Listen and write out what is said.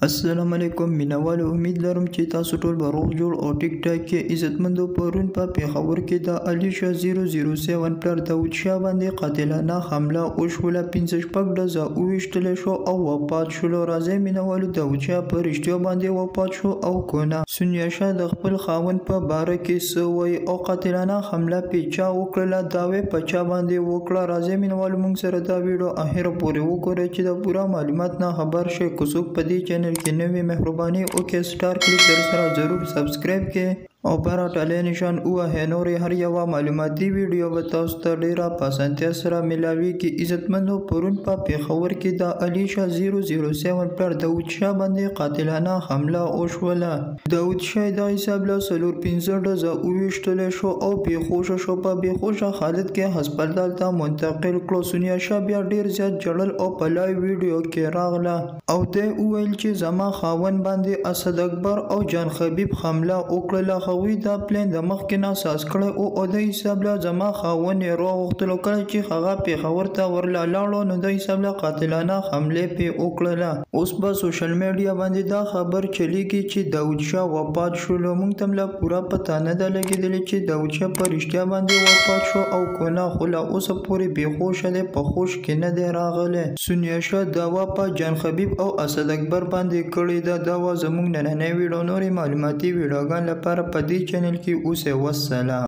السلام علیکم مینوالو، امید لرم چې تاسو ټول به روغ جوړ او ټیک ټاک کې عزتمندو. پرون په پیښور کې د علیشه 007 پلار داود شاه باندې قاتلانه حمله وشوله. 15 ډزه وویشتلی شو او وفات شولو. راځئ مینوالو، داود شاه په رښتیا باندې وفات شو او کنه؟ سونیا شاه د خپل خاوند په باره کې څه وایي او قاتلانه حمله پې چا وکړله، دعوې په چا باندې وکړه؟ راځئ مینوالو، موږ سره دا ویډیو اخره پورې وګورئ چې د پوره معلومات نه خبر شئ. که څوک په دې چینل کې نوی مهرباني وکړئ سټار کلیک در سره ضرور سبسکرایب کړئ او پر ټاله نشان ووهئ. نورې هر یوه معلوماتي ویډیو به تاسو ته ډیره په اسانتیا سره میلاویږي. عزتمندو، پرون په پیښور کې د علیشه 007 پلار داود شاه باندې قاتلانه حمله وشوله. داود شاه د حساب له 15 ډزه وویشتلی شو او بېهوشه شو. په بېهوشه حالت کې هسپتال ته منتقل کړو. سونیا شاه بیا ډیر زیات ژړل او په لایو ویډیو کې راغله او دی وویل چې زما خاوند باندې اسد اکبر او جان خبیب حمله وکړله. هغوی دا پلان د مخکې نه ساز کړی او د حساب له زما خاوند یې راوغوښتلو. کله چې هغه پیښور ته ورلاړو نو د حساب له قاتلانه حملې پې وکړله. اوس په سوشل میډیا باندې دا خبر چلیږي چې داود شاه وفات شولو. موږ ته لا پوره پته نه ده لګېدلې چې داود شاه په رښتیا باندې وفات شو او کنه، خو لا اوسه پورې بېهوشه دی، په هوش کې نه دی راغلی. سونیا شاه دعوا په جان خبیب او اسد اکبر باندې کړې ده. دا وه زموږ نننۍ ویډیو. نورې معلوماتي ویډیوګانو لپاره په دې چینل کې اوسئ. والسلام.